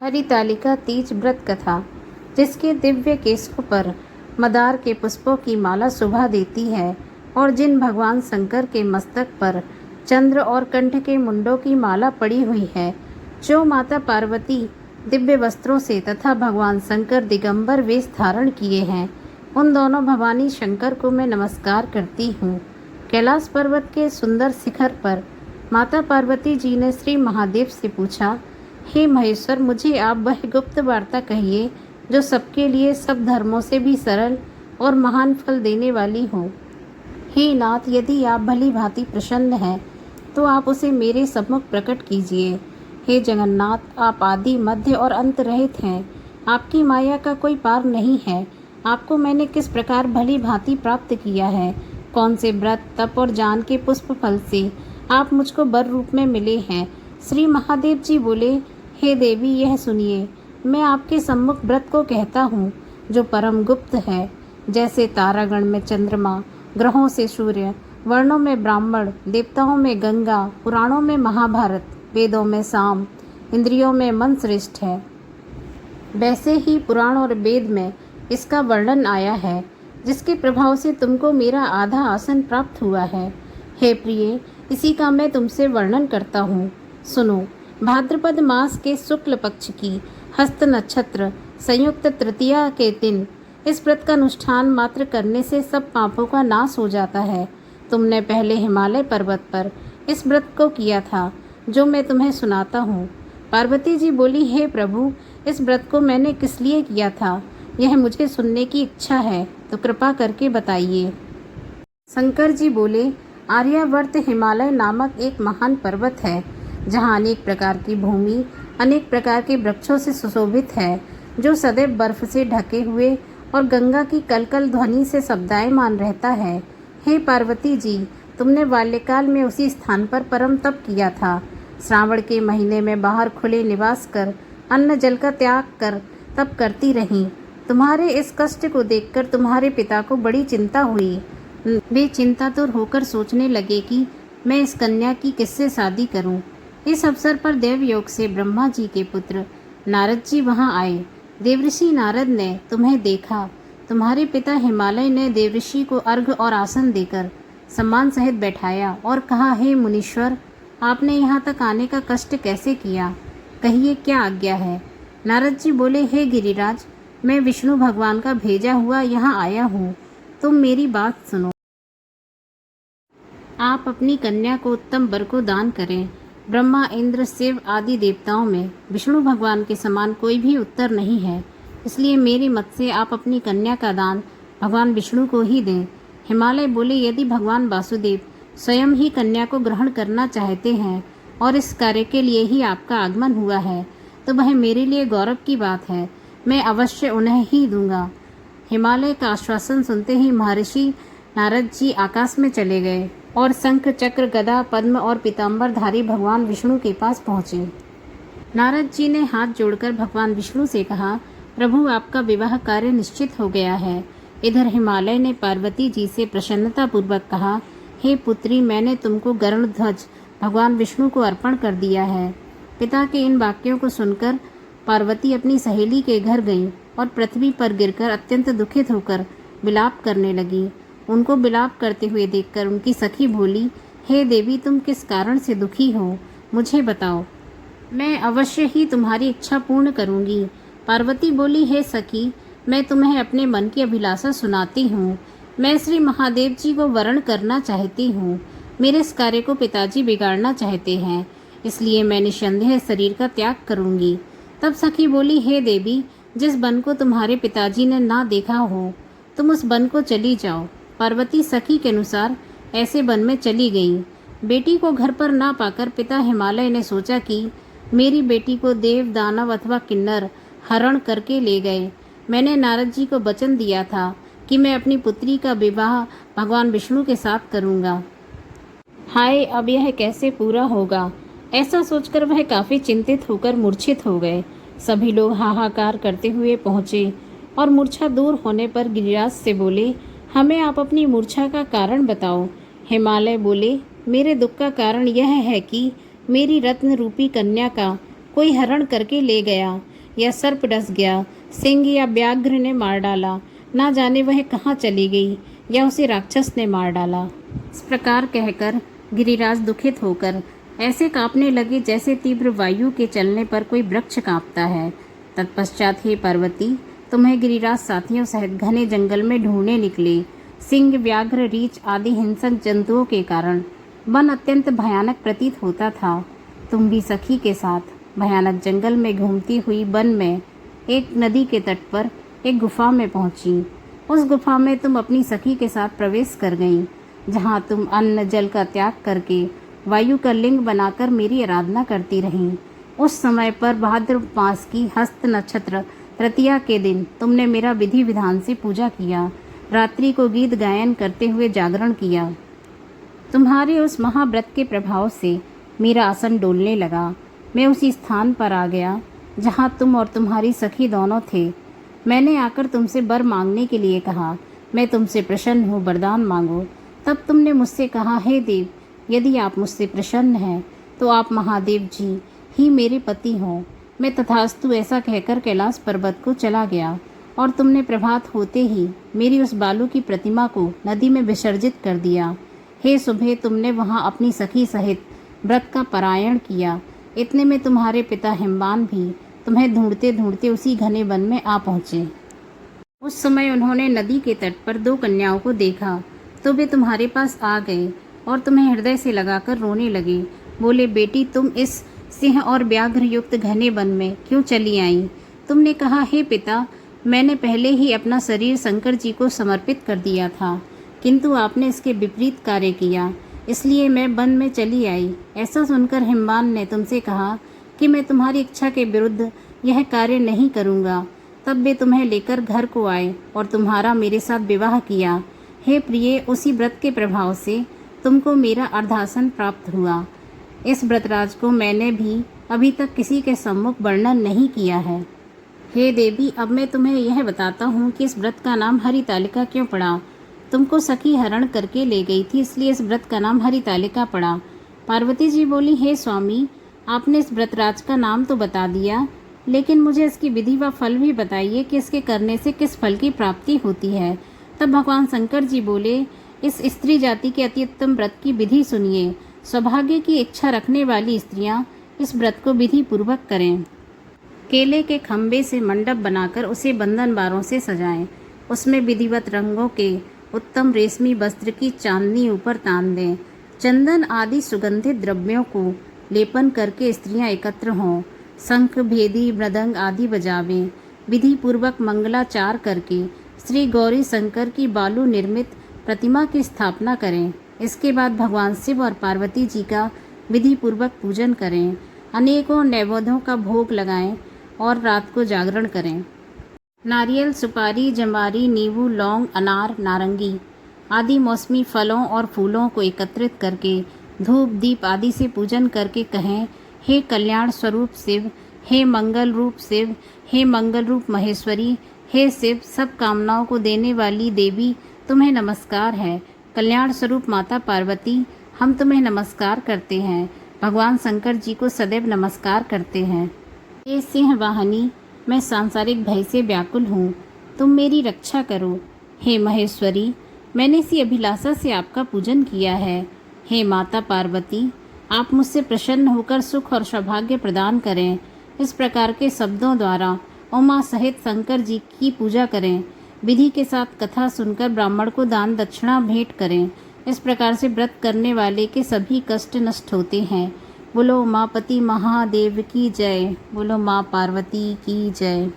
हरितालिका तीज व्रत कथा, जिसके दिव्य केशों पर मदार के पुष्पों की माला शोभा देती है और जिन भगवान शंकर के मस्तक पर चंद्र और कंठ के मुंडों की माला पड़ी हुई है, जो माता पार्वती दिव्य वस्त्रों से तथा भगवान शंकर दिगंबर वेश धारण किए हैं, उन दोनों भवानी शंकर को मैं नमस्कार करती हूँ। कैलाश पर्वत के सुंदर शिखर पर माता पार्वती जी ने श्री महादेव से पूछा, हे महेश्वर, मुझे आप वह गुप्त वार्ता कहिए जो सबके लिए सब धर्मों से भी सरल और महान फल देने वाली हो। हे नाथ, यदि आप भली भांति प्रसन्न हैं तो आप उसे मेरे सम्मुख प्रकट कीजिए। हे जगन्नाथ, आप आदि मध्य और अंत रहित हैं। आपकी माया का कोई पार नहीं है। आपको मैंने किस प्रकार भली भांति प्राप्त किया है, कौन से व्रत तप और जान के पुष्प फल से आप मुझको वर रूप में मिले हैं। श्री महादेव जी बोले, हे देवी, यह सुनिए, मैं आपके सम्मुख व्रत को कहता हूँ जो परम गुप्त है। जैसे तारागण में चंद्रमा, ग्रहों से सूर्य, वर्णों में ब्राह्मण, देवताओं में गंगा, पुराणों में महाभारत, वेदों में साम, इंद्रियों में मन श्रेष्ठ है, वैसे ही पुराण और वेद में इसका वर्णन आया है, जिसके प्रभाव से तुमको मेरा आधा आसन प्राप्त हुआ है। हे प्रिय, इसी का मैं तुमसे वर्णन करता हूँ। सुनो। भाद्रपद मास के शुक्ल पक्ष की हस्त नक्षत्र संयुक्त तृतीया के दिन इस व्रत का अनुष्ठान मात्र करने से सब पापों का नाश हो जाता है। तुमने पहले हिमालय पर्वत पर इस व्रत को किया था, जो मैं तुम्हें सुनाता हूँ। पार्वती जी बोली, हे प्रभु, इस व्रत को मैंने किस लिए किया था, यह मुझे सुनने की इच्छा है, तो कृपा करके बताइए। शंकर जी बोले, आर्यावर्त हिमालय नामक एक महान पर्वत है, जहाँ अनेक प्रकार की भूमि अनेक प्रकार के वृक्षों से सुशोभित है, जो सदैव बर्फ से ढके हुए और गंगा की कलकल ध्वनि से शब्दायमान रहता है। हे पार्वती जी, तुमने बाल्यकाल में उसी स्थान पर परम तप किया था। श्रावण के महीने में बाहर खुले निवास कर अन्न जल का त्याग कर तप करती रहीं। तुम्हारे इस कष्ट को देखकर तुम्हारे पिता को बड़ी चिंता हुई। वे चिंतातुर होकर सोचने लगे कि मैं इस कन्या की किससे शादी करूं। इस अवसर पर देवयोग से ब्रह्मा जी के पुत्र नारद जी वहां आए। देवऋषि नारद ने तुम्हें देखा। तुम्हारे पिता हिमालय ने देवऋषि को अर्घ और आसन देकर सम्मान सहित बैठाया और कहा, हे मुनीश्वर, आपने यहाँ तक आने का कष्ट कैसे किया, कहिए क्या आज्ञा है। नारद जी बोले, हे गिरिराज, मैं विष्णु भगवान का भेजा हुआ यहाँ आया हूँ। तुम मेरी बात सुनो। आप अपनी कन्या को उत्तम वर को दान करें। ब्रह्मा, इंद्र, शिव आदि देवताओं में विष्णु भगवान के समान कोई भी उत्तर नहीं है, इसलिए मेरी मत से आप अपनी कन्या का दान भगवान विष्णु को ही दें। हिमालय बोले, यदि भगवान वासुदेव स्वयं ही कन्या को ग्रहण करना चाहते हैं और इस कार्य के लिए ही आपका आगमन हुआ है, तो वह मेरे लिए गौरव की बात है। मैं अवश्य उन्हें ही दूंगा। हिमालय का आश्वासन सुनते ही महर्षि नारद जी आकाश में चले गए और शंख, चक्र, गदा, पद्म और पीताम्बरधारी भगवान विष्णु के पास पहुँचे। नारद जी ने हाथ जोड़कर भगवान विष्णु से कहा, प्रभु, आपका विवाह कार्य निश्चित हो गया है। इधर हिमालय ने पार्वती जी से प्रसन्नता पूर्वक कहा, हे पुत्री, मैंने तुमको गरुड़ ध्वज भगवान विष्णु को अर्पण कर दिया है। पिता के इन वाक्यों को सुनकर पार्वती अपनी सहेली के घर गई और पृथ्वी पर गिरकर अत्यंत दुखित होकर विलाप करने लगी। उनको विलाप करते हुए देखकर उनकी सखी बोली, हे देवी, तुम किस कारण से दुखी हो, मुझे बताओ, मैं अवश्य ही तुम्हारी इच्छा पूर्ण करूंगी। पार्वती बोली, हे सखी, मैं तुम्हें अपने मन की अभिलाषा सुनाती हूँ। मैं श्री महादेव जी को वरण करना चाहती हूँ। मेरे इस कार्य को पिताजी बिगाड़ना चाहते हैं, इसलिए मैं निसंदेह शरीर का त्याग करूंगी। तब सखी बोली, हे देवी, जिस वन को तुम्हारे पिताजी ने ना देखा हो, तुम उस वन को चली जाओ। पार्वती सखी के अनुसार ऐसे वन में चली गई। बेटी को घर पर ना पाकर पिता हिमालय ने सोचा कि मेरी बेटी को देव, दानव अथवा किन्नर हरण करके ले गए। मैंने नारद जी को वचन दिया था कि मैं अपनी पुत्री का विवाह भगवान विष्णु के साथ करूंगा। हाय, अब यह कैसे पूरा होगा। ऐसा सोचकर वह काफ़ी चिंतित होकर मूर्छित हो गए। सभी लोग हाहाकार करते हुए पहुँचे और मूर्छा दूर होने पर गिरिराज से बोले, हमें आप अपनी मूर्छा का कारण बताओ। हिमालय बोले, मेरे दुख का कारण यह है कि मेरी रत्न रूपी कन्या का कोई हरण करके ले गया। या सर्प डस गया, सिंह या व्याघ्र ने मार डाला, ना जाने वह कहाँ चली गई, या उसे राक्षस ने मार डाला। इस प्रकार कहकर गिरिराज दुखित होकर ऐसे कांपने लगे जैसे तीव्र वायु के चलने पर कोई वृक्ष कांपता है। तत्पश्चात हे पार्वती, तुम्हें गिरिराज साथियों सहित घने जंगल में ढूंढने निकले। सिंह, व्याघ्र, रीछ आदि हिंसक जंतुओं के कारण वन अत्यंत भयानक प्रतीत होता था। तुम भी सखी के साथ भयानक जंगल में घूमती हुई वन में एक नदी के तट पर एक गुफा में पहुंची। उस गुफा में तुम अपनी सखी के साथ प्रवेश कर गईं, जहां तुम अन्न जल का त्याग करके वायु का लिंग बनाकर मेरी आराधना करती रहीं। उस समय पर भाद्र मास की हस्त नक्षत्र तृतीया के दिन तुमने मेरा विधि विधान से पूजा किया, रात्रि को गीत गायन करते हुए जागरण किया। तुम्हारे उस महाव्रत के प्रभाव से मेरा आसन डोलने लगा। मैं उसी स्थान पर आ गया जहाँ तुम और तुम्हारी सखी दोनों थे। मैंने आकर तुमसे वर मांगने के लिए कहा। मैं तुमसे प्रसन्न हूँ, वरदान मांगो। तब तुमने मुझसे कहा, हे देव, यदि आप मुझसे प्रसन्न हैं तो आप महादेव जी ही मेरे पति हों। मैं तथास्तु ऐसा कहकर कैलाश पर्वत को चला गया और तुमने प्रभात होते ही मेरी उस बालू की प्रतिमा को नदी में विसर्जित कर दिया। हे सुबह, तुमने वहाँ अपनी सखी सहित व्रत का पारायण किया। इतने में तुम्हारे पिता हिमवान भी तुम्हें ढूंढते ढूंढते उसी घने वन में आ पहुँचे। उस समय उन्होंने नदी के तट पर 2 कन्याओं को देखा तो वे तुम्हारे पास आ गए और तुम्हें हृदय से लगाकर रोने लगे। बोले, बेटी, तुम इस सिंह और व्याघ्र युक्त घने वन में क्यों चली आई? तुमने कहा, हे पिता, मैंने पहले ही अपना शरीर शंकर जी को समर्पित कर दिया था, किंतु आपने इसके विपरीत कार्य किया, इसलिए मैं वन में चली आई। ऐसा सुनकर हिमवान ने तुमसे कहा कि मैं तुम्हारी इच्छा के विरुद्ध यह कार्य नहीं करूँगा। तब वे तुम्हें लेकर घर को आए और तुम्हारा मेरे साथ विवाह किया। हे प्रिय, उसी व्रत के प्रभाव से तुमको मेरा अर्धासन प्राप्त हुआ। इस व्रतराज को मैंने भी अभी तक किसी के सम्मुख वर्णन नहीं किया है। हे देवी, अब मैं तुम्हें यह बताता हूँ कि इस व्रत का नाम हरितालिका क्यों पड़ा। तुमको सखी हरण करके ले गई थी, इसलिए इस व्रत का नाम हरितालिका पड़ा। पार्वती जी बोली, हे स्वामी, आपने इस व्रतराज का नाम तो बता दिया, लेकिन मुझे इसकी विधि व फल भी बताइए कि इसके करने से किस फल की प्राप्ति होती है। तब भगवान शंकर जी बोले, इस स्त्री जाति के अति उत्तम व्रत की विधि सुनिए। सौभाग्य की इच्छा रखने वाली स्त्रियां इस व्रत को विधि पूर्वक करें। केले के खम्भे से मंडप बनाकर उसे बंधन बारों से सजाएं। उसमें विधिवत रंगों के उत्तम रेशमी वस्त्र की चांदनी ऊपर तान दें। चंदन आदि सुगंधित द्रव्यों को लेपन करके स्त्रियां एकत्र हों। शंख, भेदी, मृदंग आदि बजावें। विधि पूर्वक मंगलाचार करके श्री गौरी शंकर की बालू निर्मित प्रतिमा की स्थापना करें। इसके बाद भगवान शिव और पार्वती जी का विधि पूर्वक पूजन करें। अनेकों नैवेद्यों का भोग लगाएं और रात को जागरण करें। नारियल, सुपारी, जमारी, नींबू, लौंग, अनार, नारंगी आदि मौसमी फलों और फूलों को एकत्रित करके धूप दीप आदि से पूजन करके कहें, हे कल्याण स्वरूप शिव, हे मंगल रूप शिव, हे मंगल रूप महेश्वरी, हे शिव, सब कामनाओं को देने वाली देवी, तुम्हें नमस्कार है। कल्याण स्वरूप माता पार्वती, हम तुम्हें नमस्कार करते हैं। भगवान शंकर जी को सदैव नमस्कार करते हैं। हे सिंह वाहनी, मैं सांसारिक भय से व्याकुल हूँ, तुम मेरी रक्षा करो। हे महेश्वरी, मैंने इसी अभिलाषा से आपका पूजन किया है। हे माता पार्वती, आप मुझसे प्रसन्न होकर सुख और सौभाग्य प्रदान करें। इस प्रकार के शब्दों द्वारा उमा सहित शंकर जी की पूजा करें। विधि के साथ कथा सुनकर ब्राह्मण को दान दक्षिणा भेंट करें। इस प्रकार से व्रत करने वाले के सभी कष्ट नष्ट होते हैं। बोलो उमापति महादेव की जय। बोलो माँ पार्वती की जय।